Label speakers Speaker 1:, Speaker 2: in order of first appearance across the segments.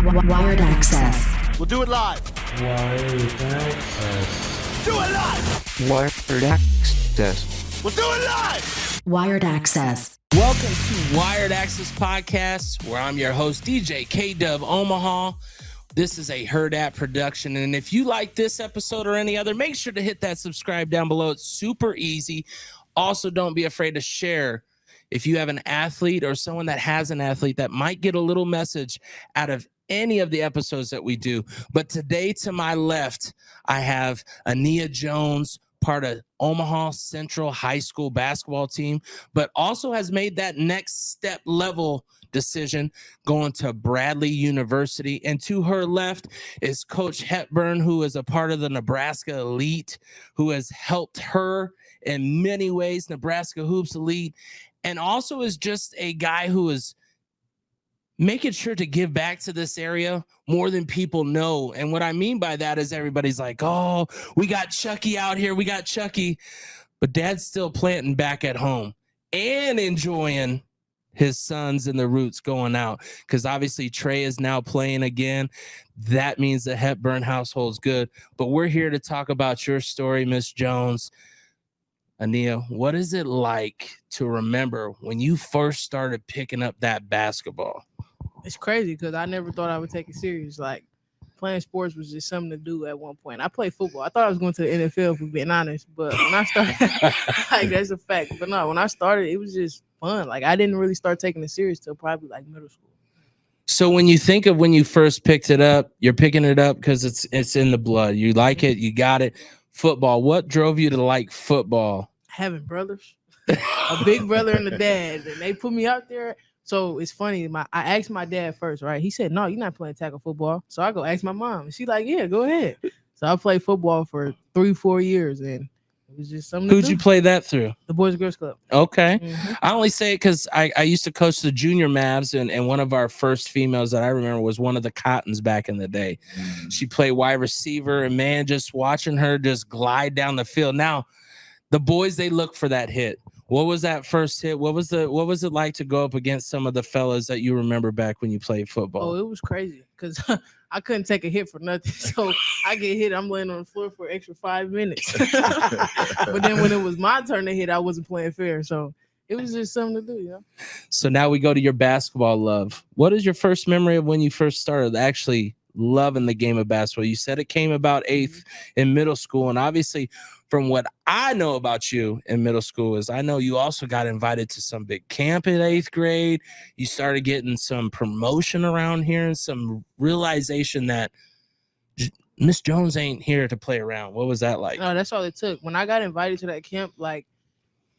Speaker 1: Wired Axcess.
Speaker 2: We'll do it live.
Speaker 3: Wired Axcess.
Speaker 2: Do it live.
Speaker 4: Wired Axcess.
Speaker 2: We'll do it live.
Speaker 1: Wired Axcess.
Speaker 5: Welcome to Wired Axcess Podcast, where I'm your host, DJ K-Dub Omaha. This is a Hurrdat production, and if you like this episode or any other, make sure to hit that subscribe down below. It's super easy. Also, don't be afraid to share if you have an athlete or someone that has an athlete that might get a little message out of any of the episodes that we do. But today, to my left, I have Inia Jones, part of Omaha Central High School basketball team, but also has made that next step level decision going to Bradley University. And to her left is Coach Hepburn, who is a part of the Nebraska Elite, who has helped her in many ways, Nebraska Hoops Elite, and also is just a guy who is making sure to give back to this area more than people know. And what I mean by that is everybody's like, oh, we got Chucky out here. We got Chucky. But Dad's still planting back at home and enjoying his sons and the roots going out, because obviously Trey is now playing again. That means the Hepburn household's good. But we're here to talk about your story, Miss Jones. Inia, what is it like to remember when you first started picking up that basketball?
Speaker 6: It's crazy because I never thought I would take it serious. Like, playing sports was just something to do at one point. I played football. I thought I was going to the NFL, for being honest. But when I started, like, that's a fact. But no, when I started, it was just fun. Like, I didn't really start taking it serious till probably like middle school.
Speaker 5: So when you think of when you first picked it up, you're picking it up because it's in the blood. You like it. You got it. Football. What drove you to like football?
Speaker 6: Having brothers, a big brother and a dad, and they put me out there. So it's funny. I asked my dad first, right? He said, "No, you're not playing tackle football." So I go ask my mom, and she's like, "Yeah, go ahead." So I played football for 3-4 years, and it was just something.
Speaker 5: Who'd you play that through?
Speaker 6: The Boys and Girls Club.
Speaker 5: Okay.
Speaker 6: Mm-hmm.
Speaker 5: I only say it because I used to coach the junior Mavs, and one of our first females that I remember was one of the Cottons back in the day. She played wide receiver, and man, just watching her just glide down the field. Now, the boys, they look for that hit. What was that first hit? What was it like to go up against some of the fellas that you remember back when you played football?
Speaker 6: Oh, it was crazy because I couldn't take a hit for nothing. So I get hit, I'm laying on the floor for an extra 5 minutes. But then when it was my turn to hit, I wasn't playing fair. So it was just something to do, you know?
Speaker 5: So now we go to your basketball love. What is your first memory of when you first started actually loving the game of basketball? You said it came about 8th in middle school, and obviously from what I know about you in middle school is I know you also got invited to some big camp in 8th grade. You started getting some promotion around here and some realization that Miss Jones ain't here to play around. What was that like?
Speaker 6: No, that's all it took. When I got invited to that camp, like,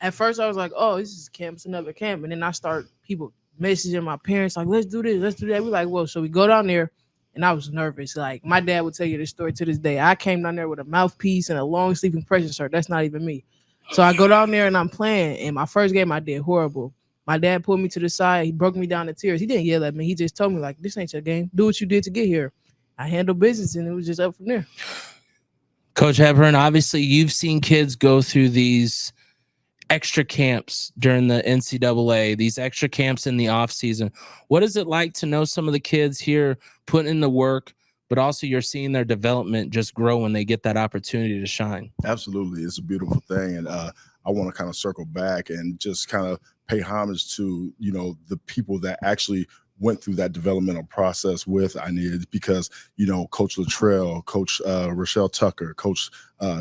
Speaker 6: at first I was like, oh, this is camp, it's another camp. And then I start people messaging my parents like, let's do this, let's do that. We're like, well, so we go down there. And I was nervous. Like, my dad would tell you this story to this day. I came down there with a mouthpiece and a long sleeve compression shirt. That's not even me. So I go down there and I'm playing. And my first game I did horrible. My dad pulled me to the side. He broke me down to tears. He didn't yell at me. He just told me, like, this ain't your game. Do what you did to get here. I handled business, and it was just up from there.
Speaker 5: Coach Hepburn, obviously you've seen kids go through these extra camps during the NCAA, these extra camps in the off season. What is it like to know some of the kids here putting in the work, but also you're seeing their development just grow when they get that opportunity to shine?
Speaker 7: Absolutely. It's a beautiful thing. And I want to kind of circle back and just kind of pay homage to, you know, the people that actually went through that developmental process with Inia, because, you know, Coach Luttrell, Coach Rochelle Tucker, Coach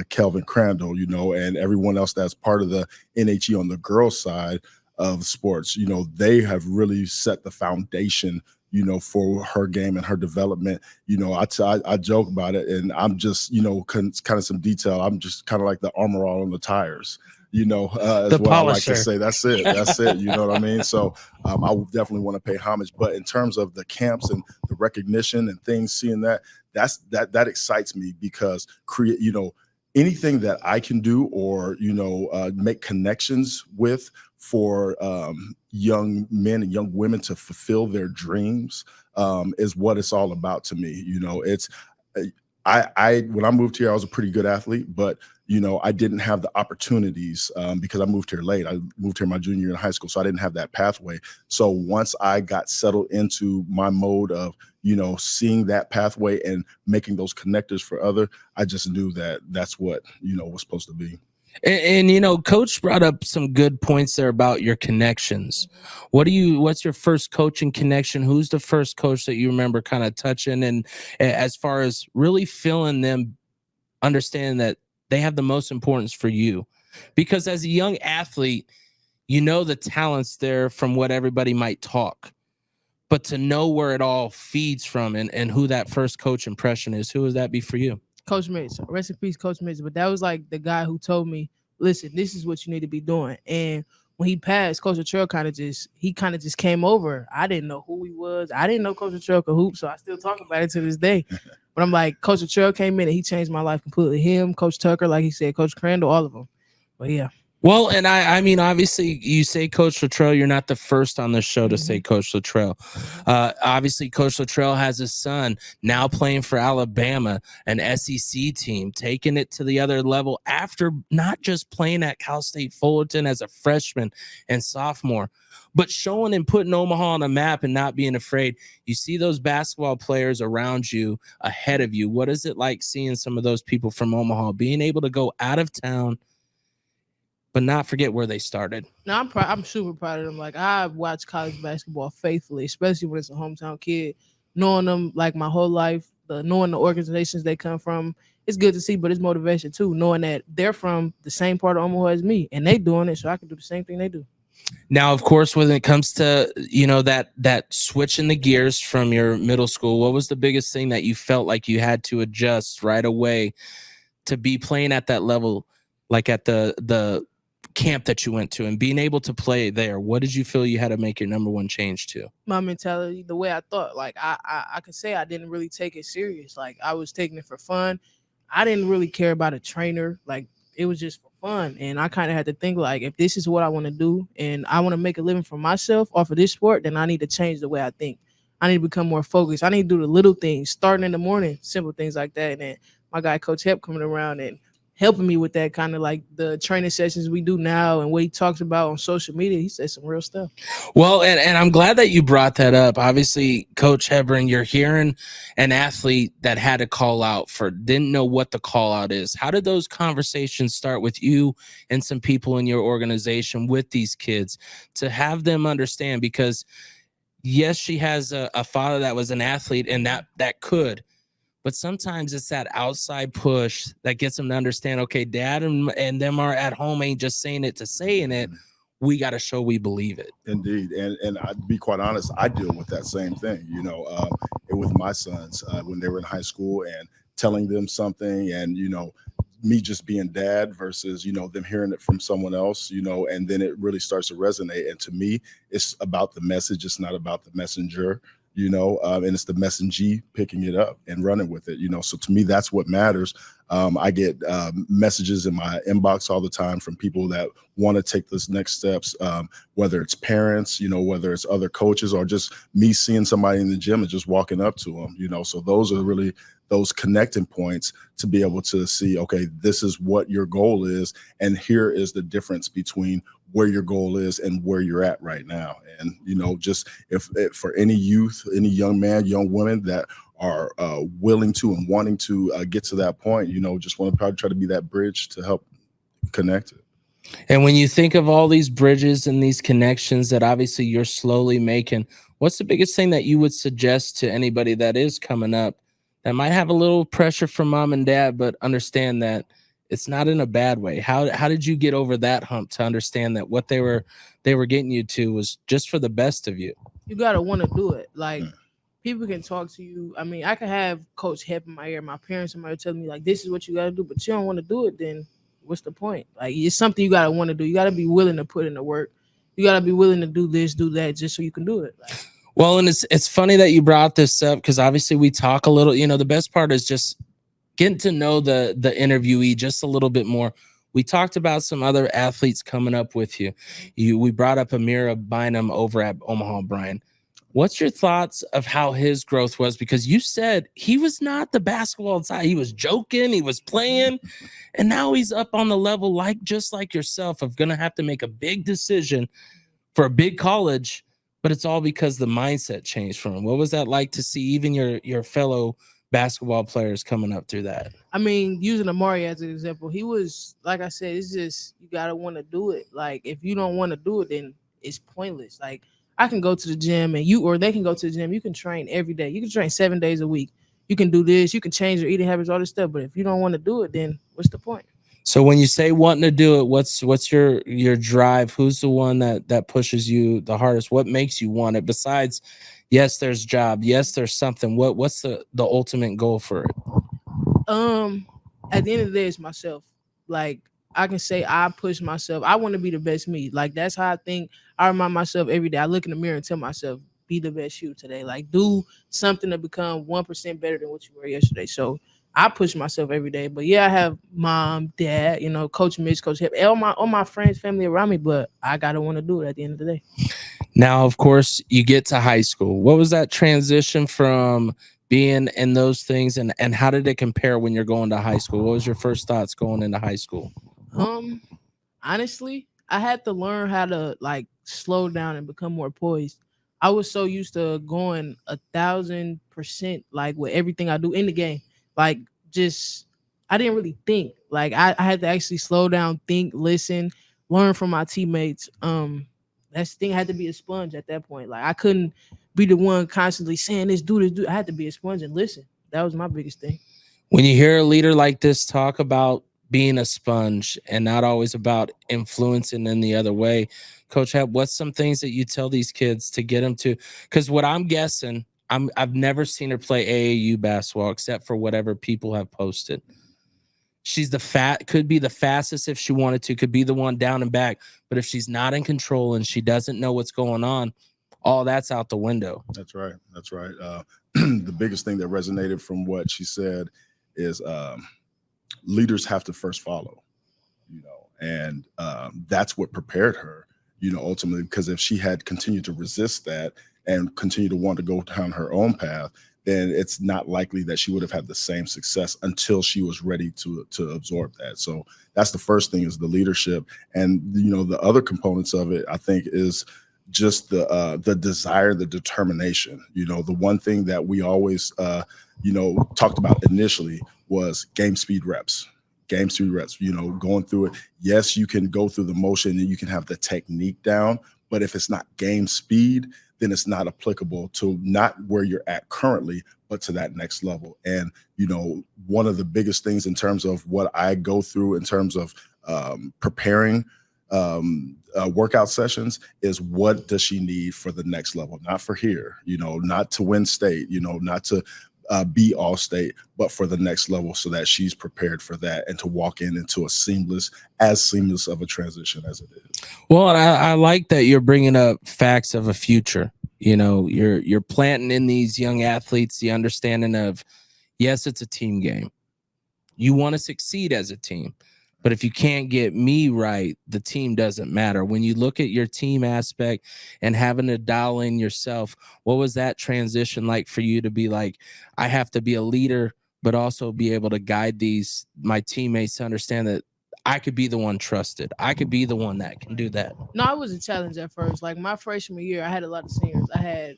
Speaker 7: Kelvin Crandall, you know, and everyone else that's part of the NHE on the girls' side of sports, you know, they have really set the foundation, you know, for her game and her development. You know, I joke about it, and I'm just, you know, kind of some detail. I'm just kind of like the armor all on the tires. You know, is what I like to say. That's it. That's it. You know what I mean? So I would definitely want to pay homage. But in terms of the camps and the recognition and things, seeing that excites me, because you know, anything that I can do or, you know, make connections with for young men and young women to fulfill their dreams is what it's all about to me. You know, it's I when I moved here, I was a pretty good athlete, but I didn't have the opportunities because I moved here late. I moved here my junior year in high school, so I didn't have that pathway. So once I got settled into my mode of seeing that pathway and making those connectors for other, I just knew that that's what was supposed to be.
Speaker 5: And Coach brought up some good points there about your connections. What's your first coaching connection? Who's the first coach that you remember kind of touching, and as far as really feeling them understanding that they have the most importance for you? Because as a young athlete, the talent's there from what everybody might talk, but to know where it all feeds from and who that first coach impression is, who would that be for you?
Speaker 6: Coach Mitch, rest in peace, Coach Mitch. But that was like the guy who told me, listen, this is what you need to be doing. And when he passed, Coach Latrell kind of just came over. I didn't know who he was. I didn't know Coach Latrell could hoop, so I still talk about it to this day. But I'm like, Coach Latrell came in and he changed my life completely. Him, Coach Tucker, like he said, Coach Crandall, all of them. But yeah.
Speaker 5: Well, and I mean, obviously, you say Coach Latrell. You're not the first on the show to say Coach Latrell. Obviously, Coach Latrell has his son now playing for Alabama, an SEC team, taking it to the other level after not just playing at Cal State Fullerton as a freshman and sophomore, but showing and putting Omaha on a map and not being afraid. You see those basketball players around you, ahead of you. What is it like seeing some of those people from Omaha being able to go out of town, but not forget where they started?
Speaker 6: No, I'm super proud of them. Like, I watch college basketball faithfully, especially when it's a hometown kid. Knowing them like my whole life, knowing the organizations they come from, it's good to see, but it's motivation too, knowing that they're from the same part of Omaha as me and they doing it, so I can do the same thing they do.
Speaker 5: Now, of course, when it comes to, that switching the gears from your middle school, what was the biggest thing that you felt like you had to adjust right away to be playing at that level, like at the camp that you went to and being able to play there? What did you feel you had to make your number one change to?
Speaker 6: My mentality, the way I thought. Like, I could say I didn't really take it serious. Like, I was taking it for fun. I didn't really care about a trainer. Like, it was just for fun. And I kind of had to think, like, if this is what I want to do and I want to make a living for myself off of this sport, then I need to change the way I think. I need to become more focused. I need to do the little things, starting in the morning, simple things like that. And then my guy, Coach Hep, coming around and helping me with that, kind of like the training sessions we do now and what he talks about on social media. He said some real stuff.
Speaker 5: Well, and I'm glad that you brought that up. Obviously, Coach Hepburn, you're hearing an athlete that had a call out didn't know what the call out is. How did those conversations start with you and some people in your organization with these kids to have them understand? Because yes, she has a father that was an athlete and that could. But sometimes it's that outside push that gets them to understand, okay, dad and them are at home, ain't just saying it to saying it. We got to show we believe it.
Speaker 7: Indeed. And to be quite honest, I deal with that same thing, with my sons when they were in high school and telling them something and, me just being dad versus, them hearing it from someone else, and then it really starts to resonate. And to me, it's about the message. It's not about the messenger. And it's the messengee picking it up and running with it, so to me, that's what matters. I get messages in my inbox all the time from people that want to take this next steps, whether it's parents, whether it's other coaches or just me seeing somebody in the gym and just walking up to them, so those are really those connecting points to be able to see, okay, this is what your goal is. And here is the difference between where your goal is and where you're at right now. And, just if for any youth, any young man, young woman that are willing to and wanting to get to that point, just want to probably try to be that bridge to help connect it.
Speaker 5: And when you think of all these bridges and these connections that obviously you're slowly making, what's the biggest thing that you would suggest to anybody that is coming up that might have a little pressure from mom and dad, but understand that it's not in a bad way? How did you get over that hump to understand that what they were getting you to was just for the best of you?
Speaker 6: You got to want to do it. Like, people can talk to you. I mean, I can have Coach Hep in my ear. My parents might tell me, like, this is what you got to do, but you don't want to do it, then what's the point? Like, it's something you got to want to do. You got to be willing to put in the work. You got to be willing to do this, do that, just so you can do it. Like,
Speaker 5: well, and it's funny that you brought this up because obviously we talk a little, the best part is just getting to know the interviewee just a little bit more. We talked about some other athletes coming up with you. We brought up Amira Bynum over at Omaha, Brian. What's your thoughts of how his growth was? Because you said he was not the basketball side. He was joking, he was playing, and now he's up on the level, like just like yourself, of gonna have to make a big decision for a big college, but it's all because the mindset changed for him. What was that like to see even your fellow basketball players coming up through that?
Speaker 6: I mean, using Amari as an example, he was, like I said, it's just you gotta want to do it. Like if you don't want to do it, then it's pointless. Like I can go to the gym and you, or they can go to the gym. You can train every day. You can train 7 days a week. You can do this. You can change your eating habits, all this stuff. But if you don't want to do it, then what's the point?
Speaker 5: So when you say wanting to do it, what's your drive? Who's the one that pushes you the hardest? What makes you want it? Besides, yes, there's job. Yes, there's something. What's the ultimate goal for it?
Speaker 6: At the end of the day, it's myself. Like I can say I push myself. I want to be the best me. Like that's how I think. I remind myself every day. I look in the mirror and tell myself, be the best you today. Like do something to become 1% better than what you were yesterday. So I push myself every day. But yeah, I have mom, dad, Coach Mitch, Coach Hep, all my friends, family around me. But I gotta want to do it at the end of the day.
Speaker 5: Now, of course, you get to high school. What was that transition from being in those things, and how did it compare when you're going to high school? What was your first thoughts going into high school?
Speaker 6: Honestly, I had to learn how to like slow down and become more poised. I was so used to going 1,000% like with everything I do in the game. Like just I didn't really think. Like I had to actually slow down, think, listen, learn from my teammates. That's the thing. I had to be a sponge at that point. Like I couldn't be the one constantly saying this, do this, do. I had to be a sponge and listen. That was my biggest thing.
Speaker 5: When you hear a leader like this talk about being a sponge and not always about influencing in the other way, Coach Hep, what's some things that you tell these kids to get them to? Because what I'm guessing, I've never seen her play AAU basketball except for whatever people have posted. She's could be the fastest if she wanted to, could be the one down and back. But if she's not in control and she doesn't know what's going on, all that's out the window.
Speaker 7: That's right. That's right. The biggest thing that resonated from what she said is leaders have to first follow, and that's what prepared her, ultimately, because if she had continued to resist that and continue to want to go down her own path, then it's not likely that she would have had the same success until she was ready to absorb that. So that's the first thing, is the leadership. And, the other components of it, I think, is just the desire, the determination. The one thing that we always, talked about initially was game speed reps, going through it. Yes, you can go through the motion and you can have the technique down, but if it's not game speed, then it's not applicable to not where you're at currently, but to that next level. And, one of the biggest things in terms of what I go through in terms of preparing workout sessions is, what does she need for the next level? Not for here, not to win state, not to be all state, but for the next level, so that she's prepared for that and to walk into as seamless of a transition as it is.
Speaker 5: Well, I like that you're bringing up facts of a future. You're planting in these young athletes the understanding of, yes, it's a team game. You want to succeed as a team. But if you can't get me right, the team doesn't matter. When you look at your team aspect and having to dial in yourself, what was that transition like for you to be like, I have to be a leader, but also be able to guide my teammates to understand that I could be the one trusted. I could be the one that can do that.
Speaker 6: No, it was a challenge at first. Like my freshman year, I had a lot of seniors. I had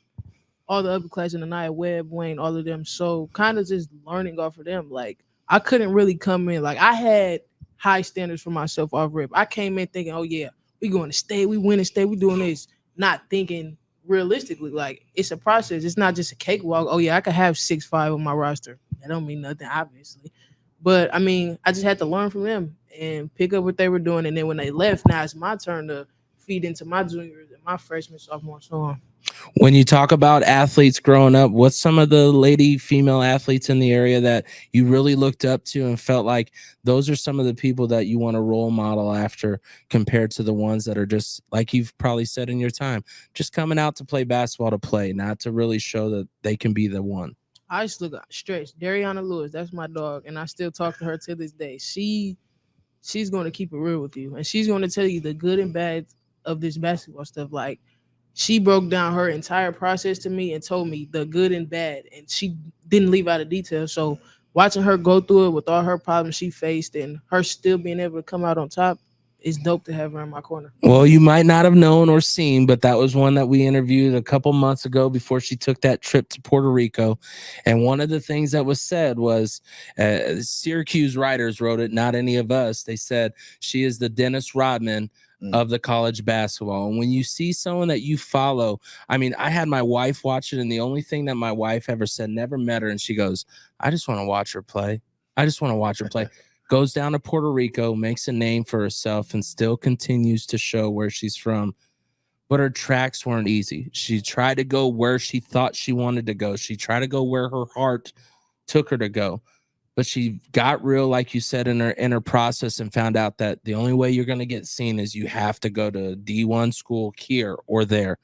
Speaker 6: all the upperclassmen, Inia, Webb, Wayne, all of them. So kind of just learning off of them. Like I couldn't really come in. Like I had high standards for myself off rip. I came in thinking, oh yeah, we going to state, we winning state, we doing this, not thinking realistically. Like it's a process. It's not just a cakewalk. Oh yeah, I could have 6'5" on my roster. That don't mean nothing, obviously. But I mean, I just had to learn from them and pick up what they were doing. And then when they left, now it's my turn to feed into my juniors and my freshmen, sophomore, so on.
Speaker 5: When you talk about athletes growing up, what's some of the female athletes in the area that you really looked up to and felt like those are some of the people that you want to role model after, compared to the ones that are just, like you've probably said in your time, just coming out to play basketball to play, not to really show that they can be the one?
Speaker 6: I just look stretch. Dariana Lewis, that's my dog, and I still talk to her to this day. She's going to keep it real with you, and she's going to tell you the good and bad of this basketball stuff. Like, she broke down her entire process to me and told me the good and bad, and she didn't leave out a detail. So watching her go through it with all her problems she faced and her still being able to come out on top, it's dope to have her in my corner.
Speaker 5: Well, you might not have known or seen, but that was one that we interviewed a couple months ago before she took that trip to Puerto Rico. And one of the things that was said was Syracuse writers wrote it, not any of us. They said she is the Dennis Rodman of the college basketball. And when you see someone that you follow, I mean, I had my wife watch it, and the only thing that my wife ever said, never met her, and she goes, I just want to watch her play. I just want to watch her play. Goes down to Puerto Rico, makes a name for herself, and still continues to show where she's from. But her tracks weren't easy. She tried to go where she thought she wanted to go. She tried to go where her heart took her to go. But she got real, like you said, in her process, and found out that the only way you're going to get seen is you have to go to D1 school here or there.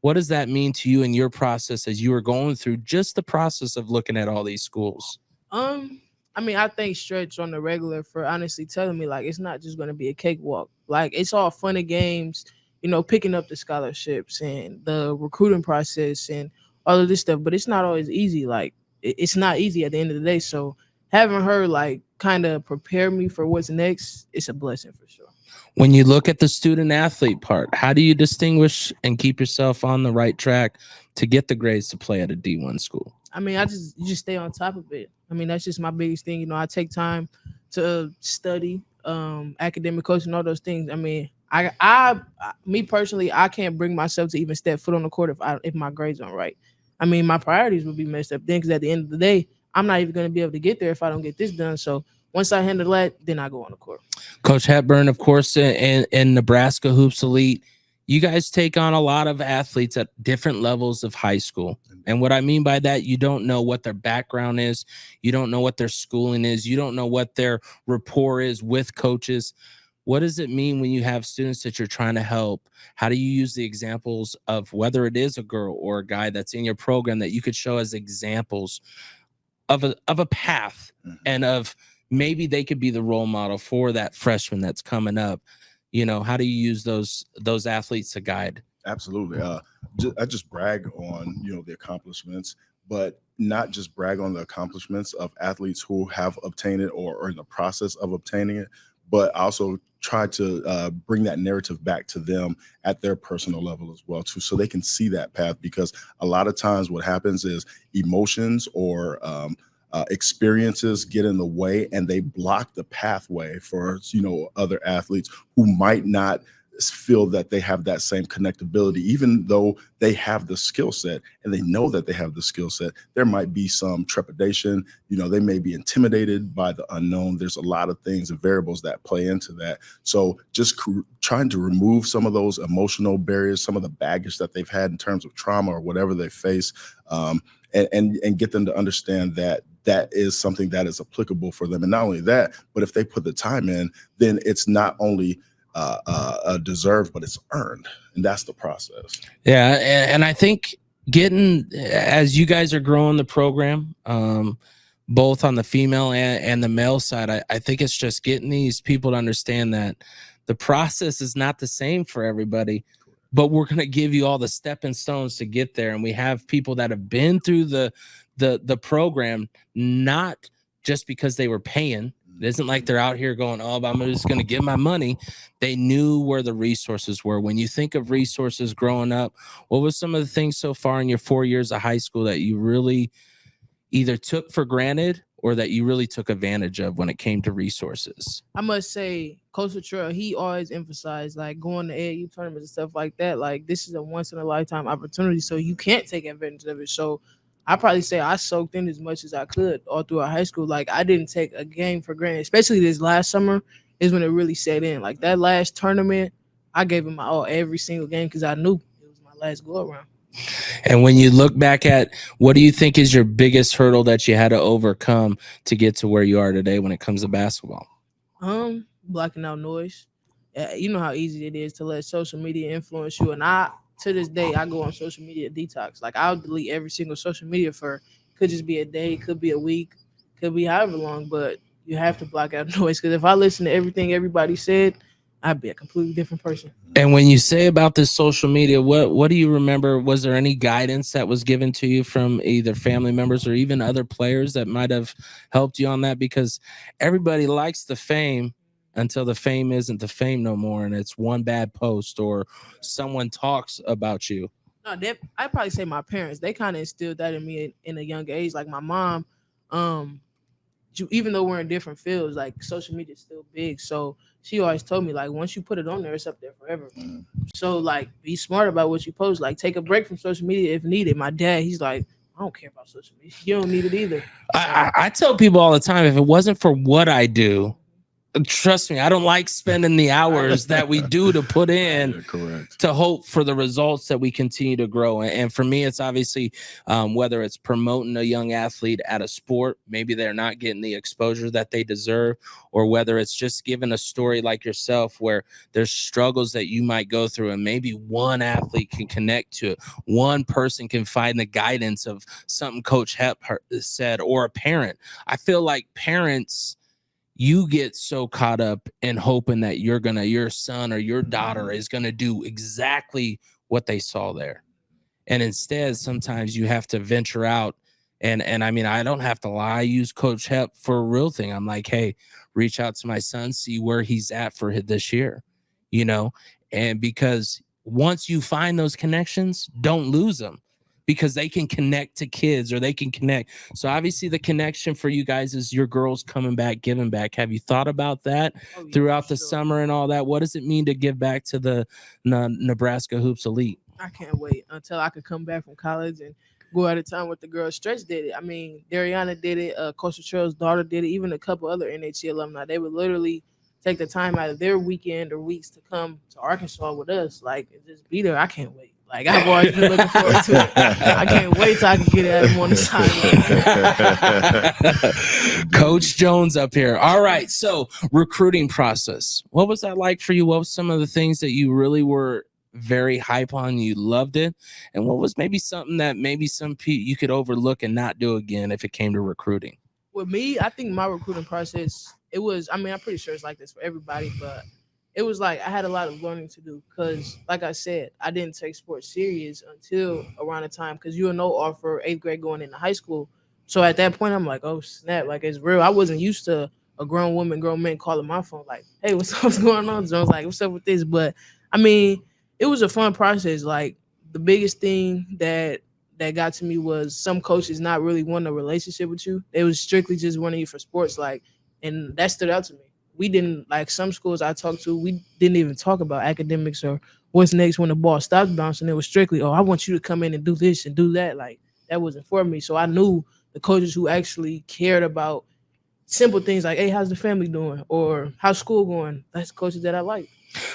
Speaker 5: What does that mean to you in your process as you were going through just the process of looking at all these schools?
Speaker 6: I mean, I thank Stretch on the regular for honestly telling me, like, it's not just going to be a cakewalk. Like, it's all fun and games, you know, picking up the scholarships and the recruiting process and all of this stuff. But it's not always easy. Like, it's not easy at the end of the day. So having her, like, kind of prepare me for what's next, it's a blessing for sure.
Speaker 5: When you look at the student athlete part, how do you distinguish and keep yourself on the right track to get the grades to play at a D1 school?
Speaker 6: I mean, you just stay on top of it. I mean, that's just my biggest thing. You know, I take time to study, academic coaching, all those things. I mean, me personally, I can't bring myself to even step foot on the court if my grades aren't right. I mean, my priorities would be messed up then, because at the end of the day, I'm not even going to be able to get there if I don't get this done. So once I handle that, then I go on the court.
Speaker 5: Coach Hepburn, of course, in Nebraska Hoops Elite, you guys take on a lot of athletes at different levels of high school. And what I mean by that, you don't know what their background is. You don't know what their schooling is. You don't know what their rapport is with coaches. What does it mean when you have students that you're trying to help? How do you use the examples of whether it is a girl or a guy that's in your program that you could show as examples of a path and of maybe they could be the role model for that freshman that's coming up? You know, how do you use those athletes to guide?
Speaker 7: Absolutely. I just brag on, you know, the accomplishments, but not just brag on the accomplishments of athletes who have obtained it or are in the process of obtaining it, but also try to bring that narrative back to them at their personal level as well, too, so they can see that path. Because a lot of times what happens is emotions or experiences get in the way, and they block the pathway for, you know, other athletes who might not feel that they have that same connectability, even though they have the skill set and they know that they have the skill set. There might be some trepidation, you know, they may be intimidated by the unknown. There's a lot of things and variables that play into that. So just trying to remove some of those emotional barriers, some of the baggage that they've had in terms of trauma or whatever they face, and get them to understand that that is something that is applicable for them. And not only that, but if they put the time in, then it's not only deserved, but it's earned. And that's the process.
Speaker 5: Yeah. And I think as you guys are growing the program, both on the female and the male side, I think it's just getting these people to understand that the process is not the same for everybody, but we're going to give you all the stepping stones to get there. And we have people that have been through the program, not just because they were paying. It isn't like they're out here going, oh, I'm just going to give my money. They knew where the resources were. When you think of resources growing up, what was some of the things so far in your 4 years of high school that you really either took for granted or that you really took advantage of when it came to resources?
Speaker 6: I must say, Coach Latrell, he always emphasized, like, going to AAU tournaments and stuff like that. Like, this is a once-in-a-lifetime opportunity, so you can't take advantage of it. So I probably say I soaked in as much as I could all throughout high school. Like, I didn't take a game for granted, especially this last summer is when it really set in. Like, that last tournament, I gave it my all every single game because I knew it was my last go-around.
Speaker 5: And when you look back at, what do you think is your biggest hurdle that you had to overcome to get to where you are today when it comes to basketball?
Speaker 6: Blocking out noise. You know how easy it is to let social media influence you. And to this day, I go on social media detox. Like, I'll delete every single social media could just be a day, could be a week, could be however long, but you have to block out noise. Because if I listen to everything everybody said, I'd be a completely different person.
Speaker 5: And when you say about this social media, what do you remember? Was there any guidance that was given to you from either family members or even other players that might have helped you on that? Because everybody likes the fame until the fame isn't the fame no more, and it's one bad post or someone talks about you.
Speaker 6: No, I'd probably say my parents. They kind of instilled that in me in a young age. Like my mom, even though we're in different fields, like social media is still big. So she always told me, like, once you put it on there, it's up there forever. So like, be smart about what you post. Like, take a break from social media if needed. My dad, he's like, I don't care about social media. You don't need it either.
Speaker 5: I tell people all the time, if it wasn't for what I do, trust me, I don't like spending the hours that we do to put in to hope for the results that we continue to grow. And for me, it's obviously whether it's promoting a young athlete at a sport, maybe they're not getting the exposure that they deserve, or whether it's just giving a story like yourself where there's struggles that you might go through and maybe one athlete can connect to it. One person can find the guidance of something Coach Hep said, or a parent. I feel like parents, you get so caught up in hoping that your son or your daughter is gonna do exactly what they saw there, and instead sometimes you have to venture out. And I mean, I don't have to lie. I use Coach Hep for a real thing. I'm like, hey, reach out to my son, see where he's at for this year, and because once you find those connections, don't lose them, because they can connect to kids or they can connect. So obviously the connection for you guys is your girls coming back, giving back. Have you thought about that throughout the summer and all that? What does it mean to give back to the Nebraska Hoops Elite?
Speaker 6: I can't wait until I could come back from college and go out of town with the girls. Stretch did it. I mean, Dariana did it. Coach Latrell's daughter did it. Even a couple other NHC alumni. They would literally take the time out of their weekend or weeks to come to Arkansas with us. Like, just be there. I can't wait. Like, I've always been looking forward to it. I can't wait till I can get at him on the sideline.
Speaker 5: Coach Jones up here. All right, so recruiting process. What was that like for you? What was some of the things that you really were very hype on? You loved it, and what was maybe something that maybe some people you could overlook and not do again if it came to recruiting?
Speaker 6: With me, I think my recruiting process, it was, I mean, I'm pretty sure it's like this for everybody, but it was like I had a lot of learning to do because, like I said, I didn't take sports serious until around the time, because offer 8th grade going into high school. So at that point, I'm like, oh, snap, like, it's real. I wasn't used to a grown man calling my phone like, hey, what's going on? So I was like, what's up with this? But, I mean, it was a fun process. Like, the biggest thing that got to me was some coaches not really wanting a relationship with you. They was strictly just wanting you for sports, like, and that stood out to me. We didn't, like some schools I talked to, we didn't even talk about academics or what's next when the ball stopped bouncing. It was strictly, oh, I want you to come in and do this and do that. Like, that wasn't for me. So I knew the coaches who actually cared about simple things like, hey, how's the family doing? Or how's school going? That's the coaches that I like.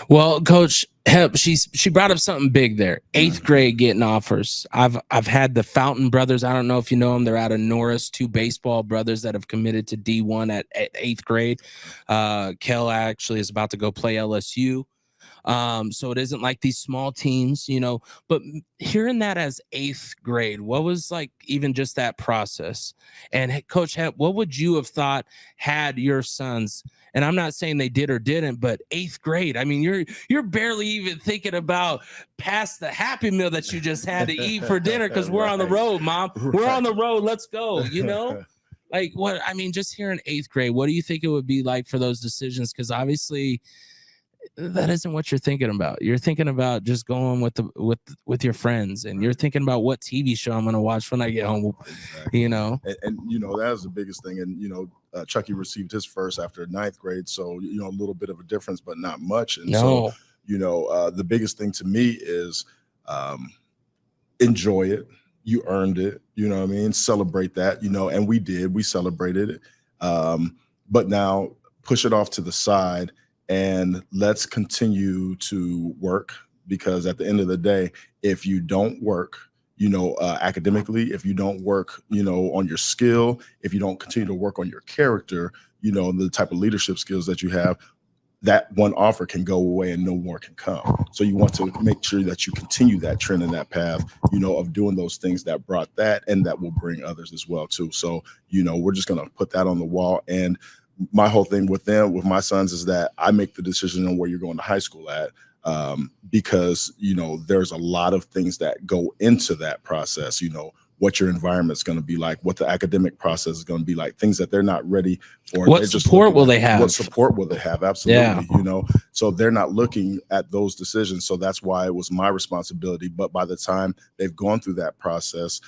Speaker 5: Well, Coach Hep, she brought up something big there. 8th grade getting offers. I've had the Fountain brothers. I don't know if you know them. They're out of Norris, 2 baseball brothers that have committed to D1 at 8th grade. Kel actually is about to go play LSU. So it isn't like these small teams, but hearing that as 8th grade, what was like even just that process? And Coach Hep, what would you have thought had your sons, and I'm not saying they did or didn't, but 8th grade, I mean, you're barely even thinking about past the Happy Meal that you just had to eat for dinner because we're on the road, Mom. We're on the road. Let's go, Like, what, I mean, just here in 8th grade, what do you think it would be like for those decisions? Because obviously that isn't what you're thinking about. You're thinking about just going with your friends, and you're thinking about what TV show I'm going to watch when I get home.
Speaker 7: Exactly. And that was the biggest thing. And Chucky received his first after 9th grade, so a little bit of a difference, but not much. And so the biggest thing to me is enjoy it. You earned it. You know what I mean? Celebrate that. And we did. We celebrated it. But now push it off to the side. And let's continue to work, because at the end of the day, if you don't work, academically, if you don't work, on your skill, if you don't continue to work on your character, the type of leadership skills that you have, that one offer can go away and no more can come. So you want to make sure that you continue that trend and that path, of doing those things that brought that, and that will bring others as well too. So, we're just going to put that on the wall. And my whole thing with my sons is that I make the decision on where you're going to high school at, because, there's a lot of things that go into that process, what your environment's going to be like, what the academic process is going to be like, things that they're not ready for.
Speaker 5: What support will they have?
Speaker 7: What support will they have? Absolutely. So they're not looking at those decisions. So that's why it was my responsibility. But by the time they've gone through that process,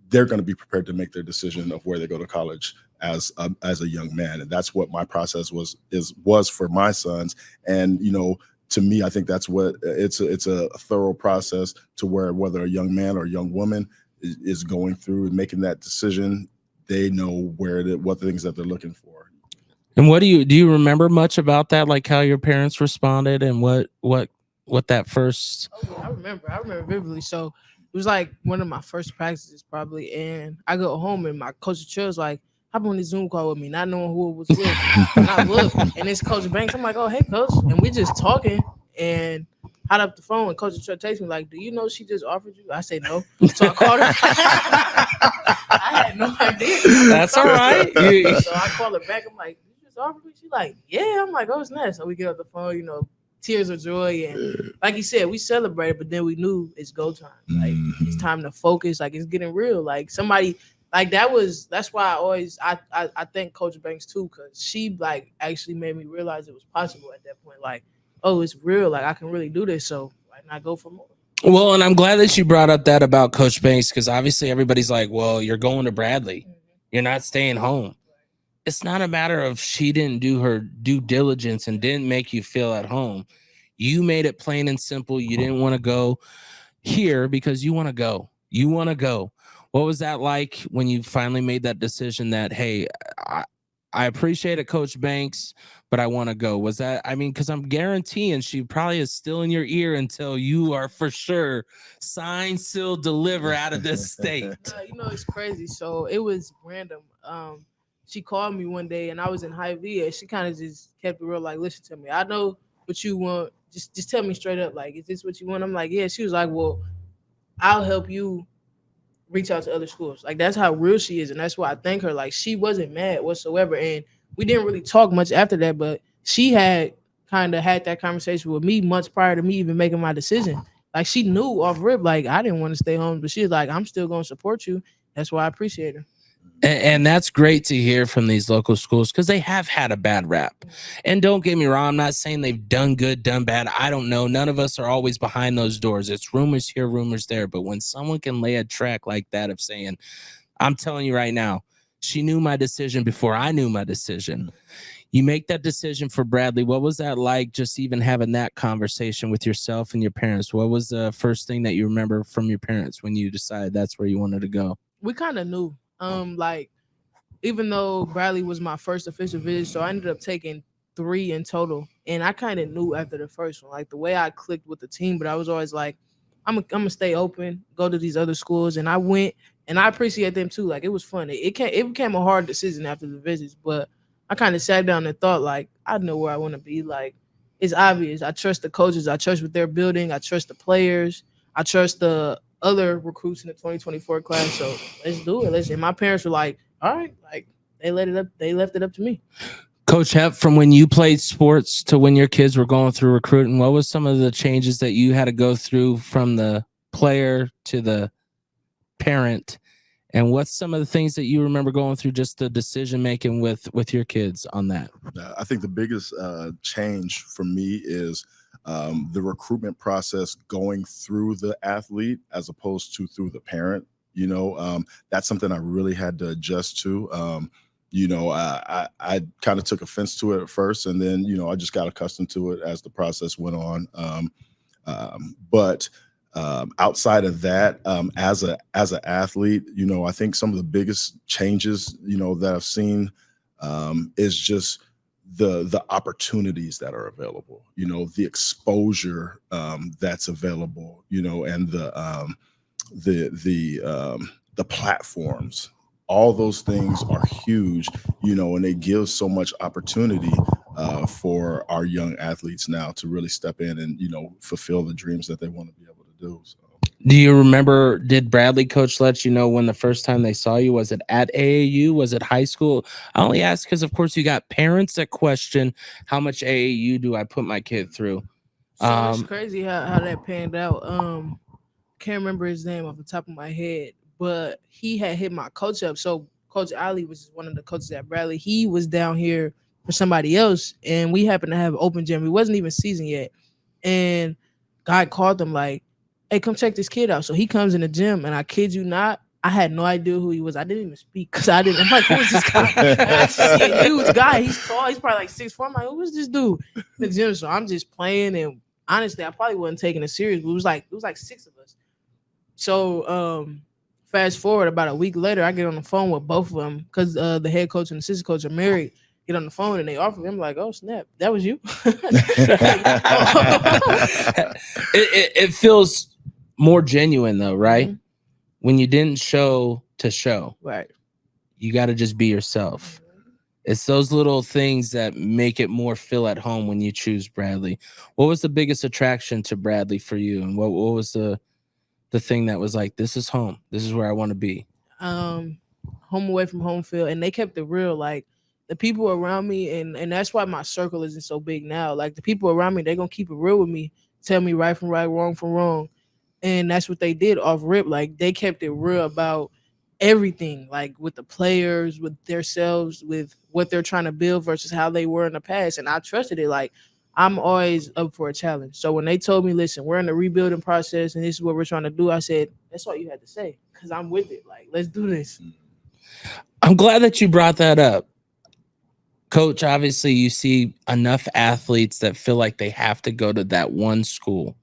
Speaker 7: they're going to be prepared to make their decision of where they go to college as a young man. And that's what my process was for my sons. And, to me, I think that's what it's a thorough process to where whether a young man or a young woman is going through and making that decision, they know what things that they're looking for.
Speaker 5: And what do you remember much about that? Like how your parents responded and what that first?
Speaker 6: Oh, yeah, I remember vividly. So it was like one of my first practices probably. And I go home and my coach was like, hop on this Zoom call with me, not knowing who it was with. And I look, and it's Coach Banks. I'm like, oh, hey, Coach. And we just talking and hot up the phone. And Coach Trill takes me like, do you know she just offered you? I say no. So I called her. I had no idea.
Speaker 5: That's all right.
Speaker 6: So I call her back. I'm like, you just offered me? She's like, yeah. I'm like, oh, it's nice. So we get off the phone, tears of joy. And like you said, we celebrated, but then we knew it's go time. Like, it's time to focus. Like, it's getting real. Like, somebody... Like that's why I thank Coach Banks too, because she like actually made me realize it was possible at that point. Like, oh, it's real. Like I can really do this. So why not go for more?
Speaker 5: Well, and I'm glad that you brought up that about Coach Banks, because obviously everybody's like, well, you're going to Bradley. You're not staying home. It's not a matter of she didn't do her due diligence and didn't make you feel at home. You made it plain and simple. You didn't want to go here because you want to go. You want to go. What was that like when you finally made that decision that, hey, I appreciate it, Coach Banks, but I want to go? Was that, because I'm guaranteeing she probably is still in your ear until you are for sure sign, seal, deliver out of this state.
Speaker 6: It's crazy. So it was random. She called me one day and I was in Hy-Vee and she kind of just kept it real, like, listen to me. I know what you want. Just tell me straight up, like, is this what you want? I'm like, yeah. She was like, well, I'll help you reach out to other schools. Like, that's how real she is. And that's why I thank her. Like, she wasn't mad whatsoever. And we didn't really talk much after that, but she had kind of had that conversation with me months prior to me even making my decision. Like, she knew off rip, like, I didn't want to stay home, but she's like, I'm still going to support you. That's why I appreciate her.
Speaker 5: And that's great to hear from these local schools, because they have had a bad rap. And don't get me wrong, I'm not saying they've done good, done bad. I don't know. None of us are always behind those doors. It's rumors here, rumors there. But when someone can lay a track like that of saying, I'm telling you right now, she knew my decision before I knew my decision. You make that decision for Bradley. What was that like, just even having that conversation with yourself and your parents? What was the first thing that you remember from your parents when you decided that's where you wanted to go?
Speaker 6: We kind of knew. Like, even though Bradley was my first official visit, so I ended up taking 3 in total. And I kind of knew after the first one, like the way I clicked with the team, but I was always like, I'm gonna stay open, go to these other schools. And I went, and I appreciate them too. Like, it was fun. It became a hard decision after the visits, but I kind of sat down and thought, like, I know where I want to be. Like, it's obvious. I trust the coaches. I trust what they're building. I trust the players. I trust the other recruits in the 2024 class. So let's do it. And my parents were like, all right, like, they left it up to me.
Speaker 5: Coach Hep, from when you played sports to when your kids were going through recruiting, what was some of the changes that you had to go through from the player to the parent? And what's some of the things that you remember going through, just the decision making with your kids on that?
Speaker 7: I think the biggest change for me is the recruitment process going through the athlete as opposed to through the parent. That's something I really had to adjust to. I kind of took offense to it at first, and then, I just got accustomed to it as the process went on. But outside of that, as an athlete, I think some of the biggest changes, that I've seen is just the opportunities that are available, the exposure that's available, and the platforms. All those things are huge, and they give so much opportunity for our young athletes now to really step in and, fulfill the dreams that they want to be able to do. So.
Speaker 5: Do you remember, did Bradley coach let you know when the first time they saw you? Was it at AAU? Was it high school? I only ask because, of course, you got parents that question, how much AAU do I put my kid through?
Speaker 6: So it's crazy how that panned out. Can't remember his name off the top of my head, but he had hit my coach up. So Coach Ali was one of the coaches at Bradley. He was down here for somebody else, and we happened to have open gym. It wasn't even season yet, and guy called him like, "Hey, come check this kid out." So he comes in the gym, and I kid you not, I had no idea who he was. I didn't even speak because I'm like, who is this guy? I just see a huge guy. He's tall. He's probably like 6'4". I'm like, who is this dude in the gym? So I'm just playing, and honestly, I probably wasn't taking it serious. But it was like 6 of us. So fast forward about a week later, I get on the phone with both of them because the head coach and assistant coach are married. Get on the phone and they offer me. I'm like, oh snap, that was you.
Speaker 5: It feels more genuine though, right?
Speaker 6: Mm-hmm.
Speaker 5: When you didn't show to show,
Speaker 6: Right.
Speaker 5: you got to just be yourself. It's those little things that make it more feel at home when you choose Bradley. What was the biggest attraction to Bradley for you, and what was the thing that was like, this is home, this is where I want to be?
Speaker 6: Home away from home feel, and they kept it real. Like the people around me, and that's why my circle isn't so big now. Like the people around me, they're gonna keep it real with me, tell me right from right, wrong from wrong. And that's what they did off rip. Like they kept it real about everything, like with the players, with themselves, with what they're trying to build versus how they were in the past. And I trusted it. Like I'm always up for a challenge. So when they told me, listen, we're in the rebuilding process and this is what we're trying to do, I said, that's all you had to say, because I'm with it. Like, let's do this.
Speaker 5: I'm glad that you brought that up. Coach, obviously you see enough athletes that feel like they have to go to that one school.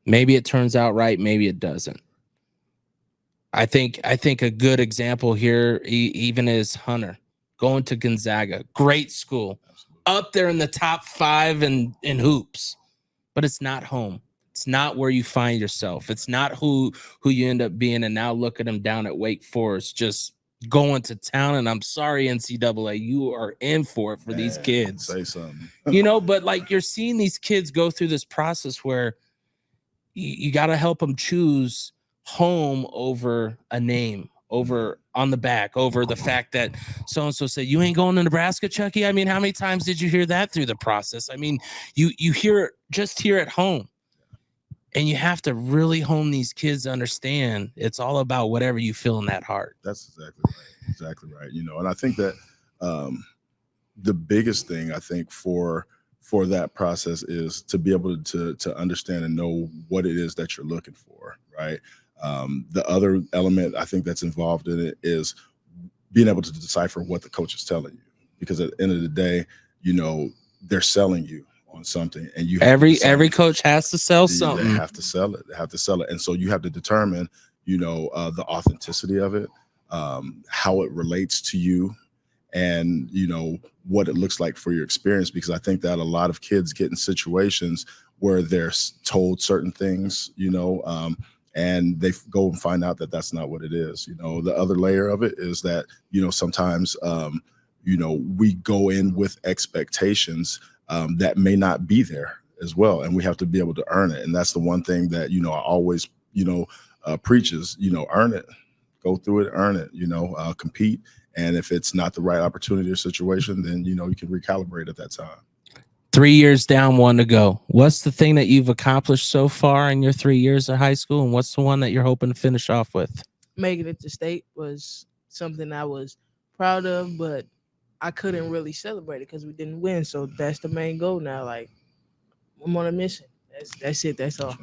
Speaker 5: Maybe it turns out right, maybe it doesn't. I think a good example here even is Hunter going to Gonzaga. Great school. Up there in the top 5 in hoops. But it's not home. It's not where you find yourself. It's not who you end up being. And now look at him down at Wake Forest just going to town. And I'm sorry, NCAA, you are in for it for these kids.
Speaker 7: Say something.
Speaker 5: But like you're seeing these kids go through this process where you got to help them choose home over a name, over on the back, over the fact that so-and-so said, you ain't going to Nebraska, Chucky? I mean, how many times did you hear that through the process? I mean, you hear it just here at home. And you have to really hone these kids to understand it's all about whatever you feel in that heart.
Speaker 7: That's exactly right. Exactly right. And I think that the biggest thing I think for that process is to be able to understand and know what it is that you're looking for, right? The other element I think that's involved in it is being able to decipher what the coach is telling you, because at the end of the day, they're selling you on something, and you have
Speaker 5: every coach has to sell something.
Speaker 7: They have to sell it. They have to sell it, and so you have to determine, the authenticity of it, how it relates to you, and what it looks like for your experience. Because I think that a lot of kids get in situations where they're told certain things, and they go and find out that that's not what it is. The other layer of it is that sometimes we go in with expectations that may not be there as well, and we have to be able to earn it. And that's the one thing that I always preaches, earn it, go through it, earn it, compete. And if it's not the right opportunity or situation, then you can recalibrate at that time.
Speaker 5: 3 years down, 1 to go. What's the thing that you've accomplished so far in your 3 years of high school, and what's the one that you're hoping to finish off with?
Speaker 6: Making it to state was something I was proud of, but I couldn't really celebrate it because we didn't win. So that's the main goal now. Like, I'm on a mission. That's it. That's all.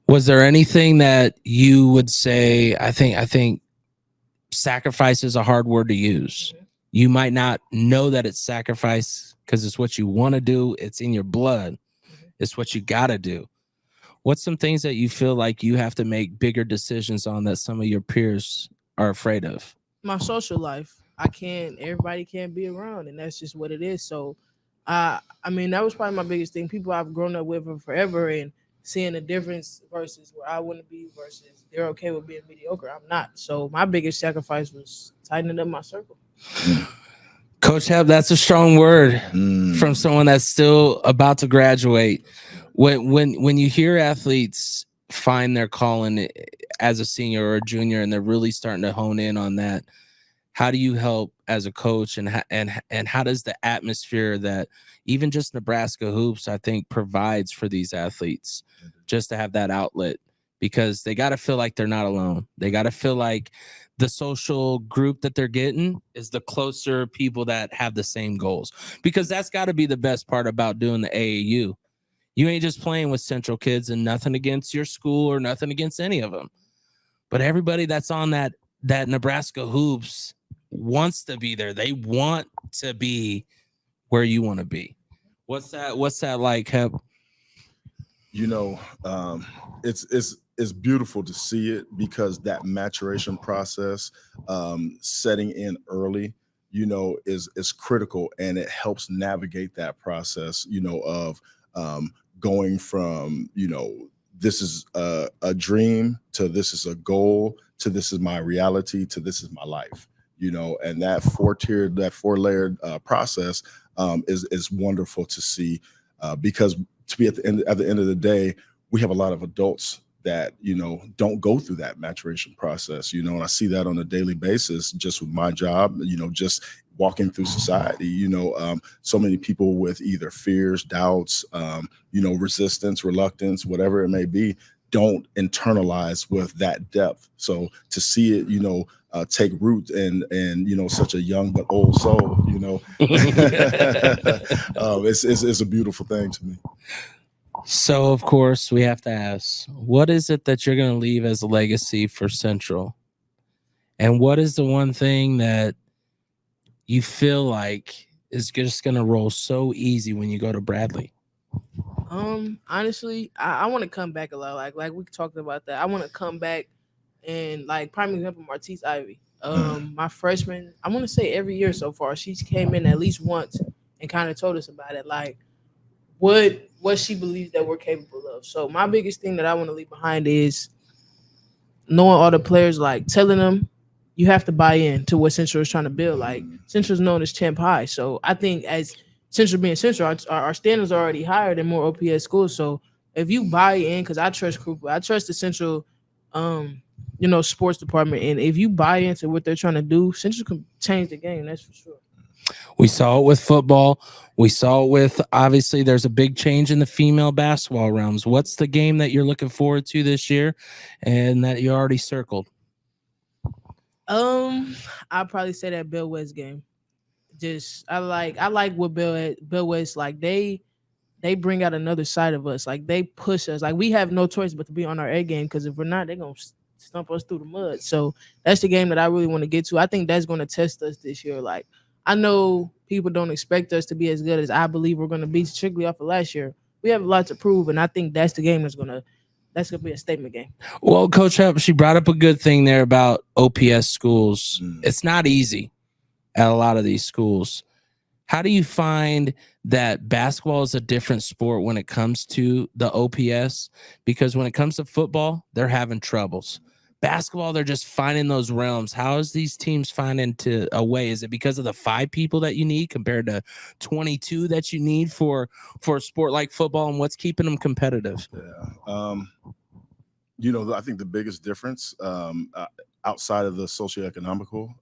Speaker 5: Was there anything that you would say? I think sacrifice is a hard word to use. Mm-hmm. You might not know that it's sacrifice because it's what you want to do. It's in your blood. Mm-hmm. It's what you got to do. What's some things that you feel like you have to make bigger decisions on that some of your peers are afraid of?
Speaker 6: My social life. Everybody can't be around, and that's just what it is. So, I mean, that was probably my biggest thing. People I've grown up with for forever, and seeing the difference versus where I want to be versus they're okay with being mediocre. I'm not. So my biggest sacrifice was tightening up my circle.
Speaker 5: Coach Hep, that's a strong word from someone that's still about to graduate. When you hear athletes find their calling as a senior or a junior, and they're really starting to hone in on that, how do you help as a coach, and how does the atmosphere that even just Nebraska hoops, I think, provides for these athletes, just to have that outlet, because they got to feel like they're not alone. They got to feel like the social group that they're getting is the closer people that have the same goals, because that's got to be the best part about doing the AAU. You ain't just playing with Central kids, and nothing against your school or nothing against any of them, but everybody that's on that Nebraska hoops wants to be there. They want to be where you want to be. What's that like, Hep?
Speaker 7: You know, it's beautiful to see it, because that maturation process, setting in early, you know, is critical, and it helps navigate that process, you know, of going from, you know, this is a dream to this is a goal to this is my reality to this is my life, you know, and that four-layered process is wonderful to see, because to be at the end of the day, we have a lot of adults that, you know, don't go through that maturation process, you know, and I see that on a daily basis just with my job, you know, just walking through society, you know, so many people with either fears, doubts, you know, resistance, reluctance, whatever it may be, don't internalize with that depth. So to see it, you know, take root and you know, such a young but old soul, you know, it's a beautiful thing to me.
Speaker 5: So, of course, we have to ask, what is it that you're going to leave as a legacy for Central? And what is the one thing that you feel like is just going to roll so easy when you go to Bradley?
Speaker 6: Honestly, I want to come back a lot. Like we talked about that. I want to come back, and like prime example, Martise Ivy. My freshman, I want to say every year so far, she's came in at least once and kind of told us about it, like what she believes that we're capable of. So my biggest thing that I want to leave behind is knowing all the players, like telling them you have to buy in to what Central is trying to build. Like Central is known as Champ High, so I think as Central being Central, our standards are already higher than more OPS schools. So if you buy in, because I trust Cooper, I trust the Central, you know, sports department, and if you buy into what they're trying to do, Central can change the game. That's for sure.
Speaker 5: We saw it with football. We saw it with, obviously, there's a big change in the female basketball realms. What's the game that you're looking forward to this year and that you already circled?
Speaker 6: I'll probably say that Bill West game. Just I like what Bill West, like they bring out another side of us. Like they push us. Like we have no choice but to be on our A game, because if we're not, they're gonna stump us through the mud. So that's the game that I really want to get to. I think that's going to test us this year. Like I know people don't expect us to be as good as I believe we're going to be, strictly off of last year. We have a lot to prove, and I think that's the game that's gonna be a statement game.
Speaker 5: Well, Coach Hep, she brought up a good thing there about OPS schools. It's not easy at a lot of these schools. How do you find that basketball is a different sport when it comes to the OPS? Because when it comes to football, they're having troubles. Basketball, they're just finding those realms. How is these teams finding a way? Is it because of the 5 people that you need compared to 22 that you need for a sport like football, and what's keeping them competitive?
Speaker 7: Yeah. You know, I think the biggest difference outside of the socioeconomical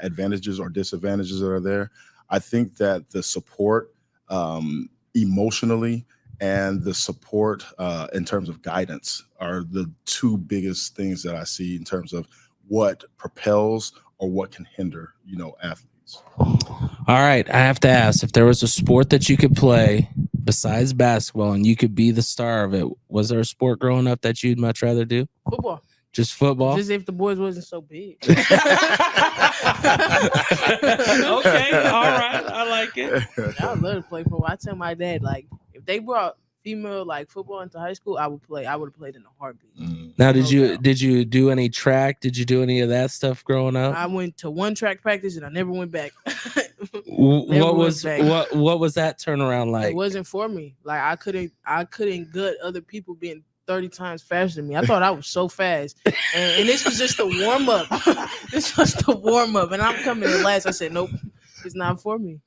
Speaker 7: advantages or disadvantages that are there, I think that the support emotionally and the support in terms of guidance are the 2 biggest things that I see in terms of what propels or what can hinder, you know, athletes.
Speaker 5: All right. I have to ask, if there was a sport that you could play besides basketball and you could be the star of it, was there a sport growing up that you'd much rather do?
Speaker 6: Football.
Speaker 5: Just football?
Speaker 6: Just if the boys wasn't so big.
Speaker 5: Okay, all right. I like it.
Speaker 6: I would love to play football. I tell my dad, like, if they brought female like football into high school, I would play. I would have played in a heartbeat.
Speaker 5: Now, did you do any track? Did you do any of that stuff growing up?
Speaker 6: I went to 1 track practice and I never went back.
Speaker 5: What was that turnaround like?
Speaker 6: It wasn't for me. Like I couldn't gut other people being 30 times faster than me. I thought I was so fast. And this was just the warm up. This was the warm up. And I'm coming in last. I said, nope, it's not for me.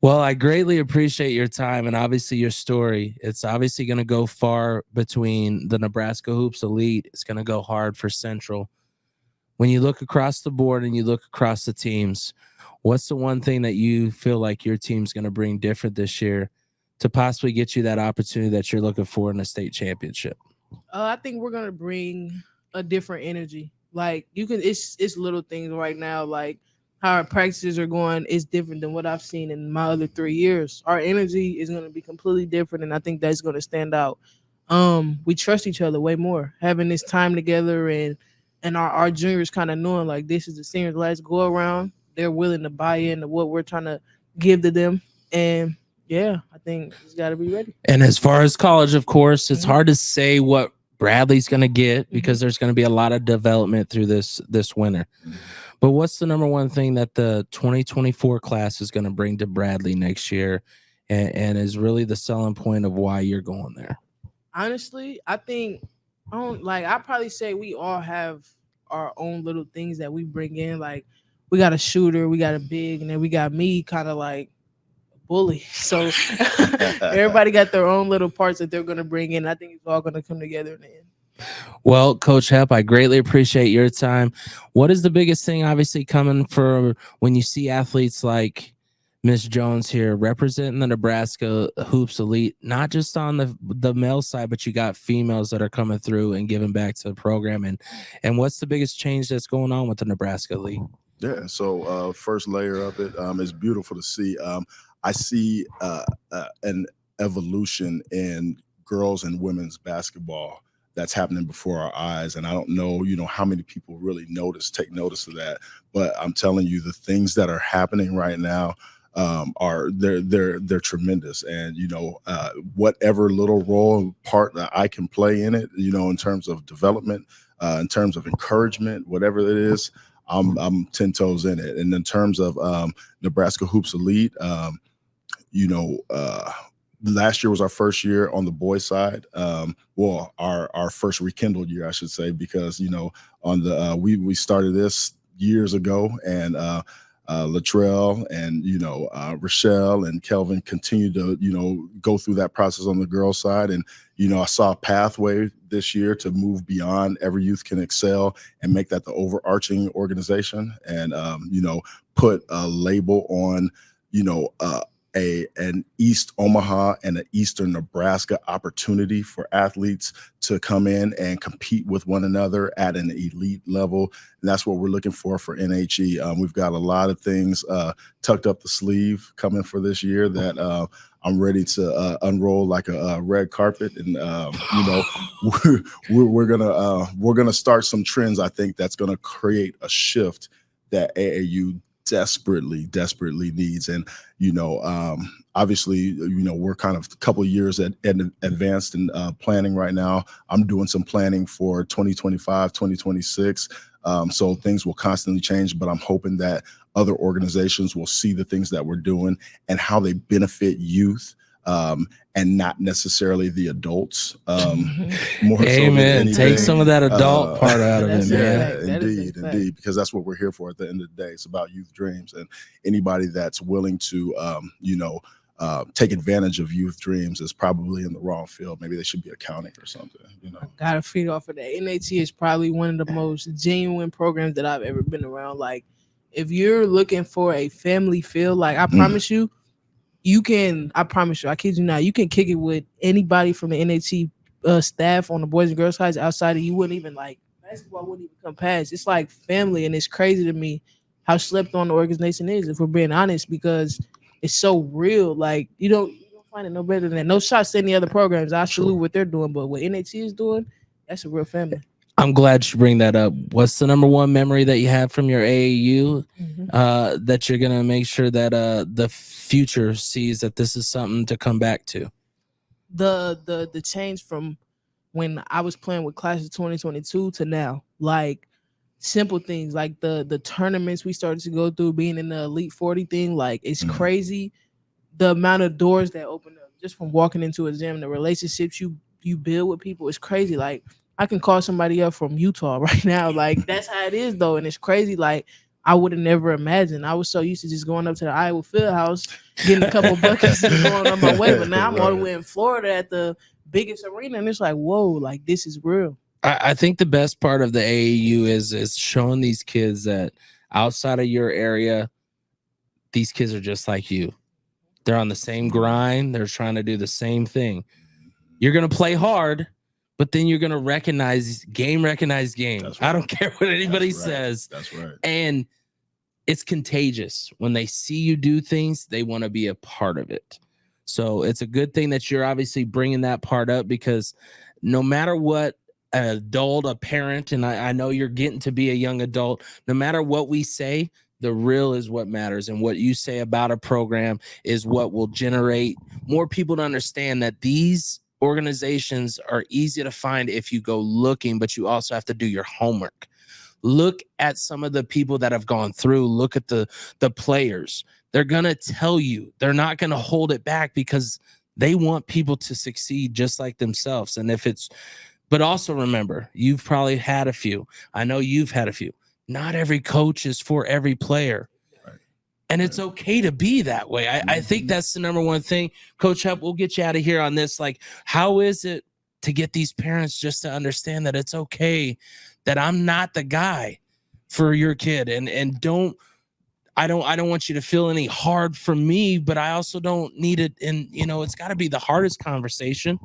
Speaker 5: Well, I greatly appreciate your time and obviously your story. It's obviously going to go far between the Nebraska Hoops Elite. It's going to go hard for Central. When you look across the board and you look across the teams, what's the one thing that you feel like your team's going to bring different this year to possibly get you that opportunity that you're looking for in a state championship?
Speaker 6: I think we're gonna bring a different energy. Like it's little things right now. Like how our practices are going is different than what I've seen in my other 3 years. Our energy is gonna be completely different, and I think that's gonna stand out. We trust each other way more, having this time together, and our juniors kind of knowing like this is the seniors' last go around. They're willing to buy into what we're trying to give to them, and yeah, I think it's got to be ready.
Speaker 5: And as far as college, of course, it's
Speaker 6: Mhm.
Speaker 5: hard to say what Bradley's going to get because there's going to be a lot of development through this winter. But what's the number one thing that the 2024 class is going to bring to Bradley next year, and is really the selling point of why you're going there?
Speaker 6: Honestly, I think I probably say we all have our own little things that we bring in. Like we got a shooter, we got a big, and then we got me kind of like bully. So everybody got their own little parts that they're gonna bring in. I think it's all gonna come together in the end.
Speaker 5: Well, Coach Hep, I greatly appreciate your time. What is the biggest thing obviously coming for when you see athletes like Miss Jones here representing the Nebraska Hoops Elite, not just on the male side, but you got females that are coming through and giving back to the program, and what's the biggest change that's going on with the Nebraska Elite?
Speaker 7: Yeah, so first layer of it is beautiful to see. I see an evolution in girls and women's basketball that's happening before our eyes, and I don't know, how many people really take notice of that. But I'm telling you, the things that are happening right now they're tremendous, and whatever little role part that I can play in it, in terms of development, in terms of encouragement, whatever it is. I'm 10 toes in it. And in terms of Nebraska Hoops Elite, last year was our first year on the boys side. Well, our first rekindled year, I should say, because on the we started this years ago, and Latrell and Rochelle and Kelvin continued to go through that process on the girls side, and I saw a pathway this year to move beyond Every Youth Can Excel and make that the overarching organization, and put a label on an East Omaha and an Eastern Nebraska opportunity for athletes to come in and compete with one another at an elite level. And that's what we're looking for NHE. We've got a lot of things tucked up the sleeve coming for this year that I'm ready to unroll like a red carpet. And we're gonna start some trends, I think, that's gonna create a shift that AAU desperately needs. And obviously we're kind of a couple of years advanced in planning right now. I'm doing some planning for 2025 2026, so things will constantly change, but I'm hoping that other organizations will see the things that we're doing and how they benefit youth, and not necessarily the adults. More
Speaker 5: Amen.
Speaker 7: So
Speaker 5: take some of that adult part out of it,
Speaker 7: yeah,
Speaker 5: man.
Speaker 7: indeed, because that's what we're here for at the end of the day. It's about youth dreams, and anybody that's willing to take advantage of youth dreams is probably in the wrong field. Maybe they should be accounting or something.
Speaker 6: I gotta feed off of that. NHE is probably one of the most genuine programs that I've ever been around. Like, if you're looking for a family feel, like I promise you, I promise you, I kid you not, you can kick it with anybody from the NHE staff on the boys and girls sides outside of you. Wouldn't even like basketball wouldn't even come past. It's like family, and it's crazy to me how slept on the organization is, if we're being honest, because it's so real. Like you don't find it no better than that. No shots to any other programs. I salute what they're doing, but what NHE is doing, that's a real family.
Speaker 5: I'm glad you bring that up. What's the number one memory that you have from your AAU that you're gonna make sure that the future sees that this is something to come back to?
Speaker 6: The change from when I was playing with class of 2022 to now, like simple things like the tournaments we started to go through, being in the Elite 40 thing, like it's crazy the amount of doors that open up just from walking into a gym. The relationships you build with people is crazy. Like I can call somebody up from Utah right now. Like that's how it is though. And it's crazy. Like I would have never imagined. I was so used to just going up to the Iowa Fieldhouse, getting a couple buckets and going on my way. But now I'm all the way in Florida at the biggest arena, and it's like, whoa, like this is real.
Speaker 5: I think the best part of the AAU is showing these kids that outside of your area, these kids are just like you. They're on the same grind. They're trying to do the same thing. You're going to play hard, but then you're going to recognize game. Right. I don't care what anybody says.
Speaker 7: That's right.
Speaker 5: And it's contagious. When they see you do things, they want to be a part of it. So it's a good thing that you're obviously bringing that part up, because no matter what an adult, a parent, and I know you're getting to be a young adult, no matter what we say, the real is what matters. And what you say about a program is what will generate more people to understand that these organizations are easy to find if you go looking, but you also have to do your homework. Look at some of the people that have gone through. Look at the players. They're going to tell you. They're not going to hold it back, because they want people to succeed just like themselves. And but also remember, you've probably had a few. I know you've had a few. Not every coach is for every player. Right. And it's okay to be that way. I think that's the number one thing. Coach Hep, we'll get you out of here on this. Like, how is it to get these parents just to understand that it's okay, that I'm not the guy for your kid, and I don't want you to feel any hard for me, but I also don't need it. And it's got to be the hardest conversation.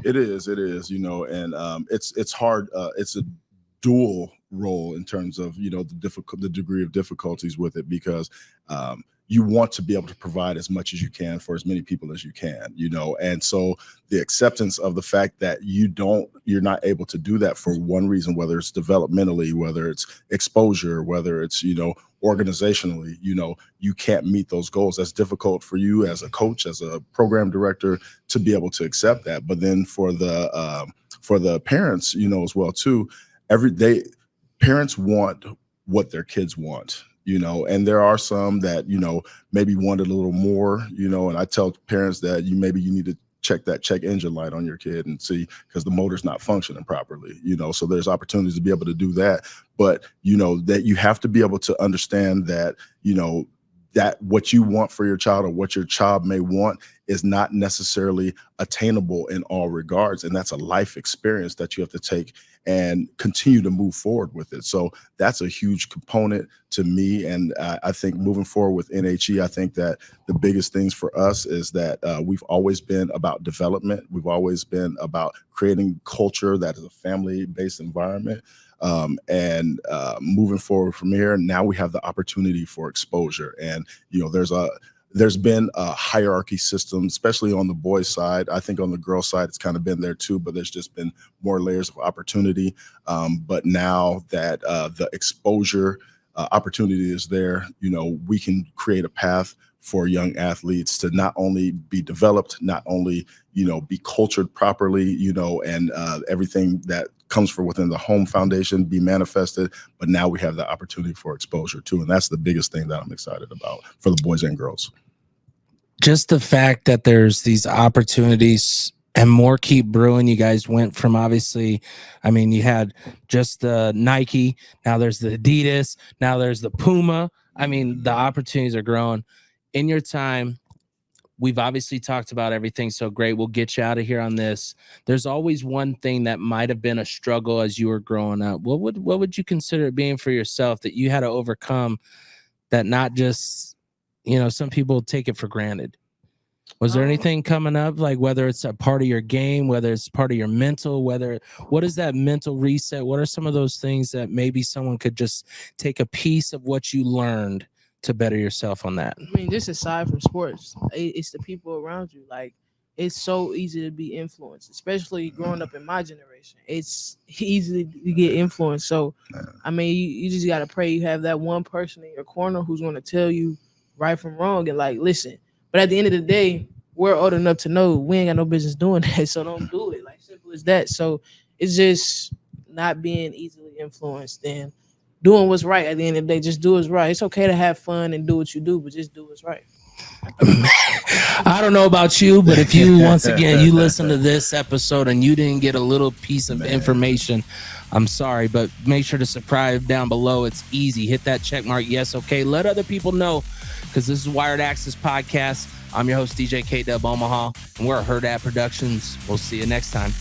Speaker 7: It is, and it's hard. It's a dual role in terms of the degree of difficulties with it, because you want to be able to provide as much as you can for as many people as you can, and so the acceptance of the fact that you're not able to do that for one reason, whether it's developmentally, whether it's exposure, whether it's organizationally, you can't meet those goals. That's difficult for you as a coach, as a program director, to be able to accept that. But then for the parents, as well too, every day parents want what their kids want, and there are some that, maybe wanted a little more, and I tell parents that you need to check that check engine light on your kid and see, because the motor's not functioning properly, so there's opportunities to be able to do that. But, that you have to be able to understand that, that what you want for your child, or what your child may want, is not necessarily attainable in all regards. And that's a life experience that you have to take and continue to move forward with it. So that's a huge component to me. And I think moving forward with NHE, I think that the biggest things for us is that we've always been about development. We've always been about creating culture that is a family-based environment. And moving forward from here, now we have the opportunity for exposure. And, there's been a hierarchy system, especially on the boys' side. I think on the girls' side, it's kind of been there too, but there's just been more layers of opportunity. But now that the exposure opportunity is there, we can create a path for young athletes to not only be developed, not only, be cultured properly, and everything that comes from within the home foundation be manifested, but now we have the opportunity for exposure too. And that's the biggest thing that I'm excited about for the boys and girls.
Speaker 5: Just the fact that there's these opportunities and more keep brewing. You guys went from, obviously, you had just the Nike, now there's the Adidas, now there's the Puma. The opportunities are growing. In your time, we've obviously talked about everything so great. We'll get you out of here on this. There's always one thing that might have been a struggle as you were growing up. What would you consider it being for yourself that you had to overcome, that not just, some people take it for granted? Was there anything coming up, like whether it's a part of your game, whether it's part of your mental, what is that mental reset? What are some of those things that maybe someone could just take a piece of what you learned to better yourself on that?
Speaker 6: Just aside from sports, it's the people around you. Like, it's so easy to be influenced, especially growing up in my generation. It's easy to get influenced. So, you just got to pray you have that one person in your corner who's going to tell you right from wrong and listen. But at the end of the day, we're old enough to know we ain't got no business doing that. So don't do it. Simple as that. So it's just not being easily influenced and doing what's right. At the end of the day, just do what's right. It's okay to have fun and do what you do, but just do what's right.
Speaker 5: I don't know about you, but if you, once again, you listen to this episode and you didn't get a little piece of information, I'm sorry, but make sure to subscribe down below. It's easy. Hit that check mark. Yes, okay. Let other people know, because this is Wired Axcess Podcast. I'm your host, DJ K-Dub Omaha, and we're at Hurrdat Productions. We'll see you next time.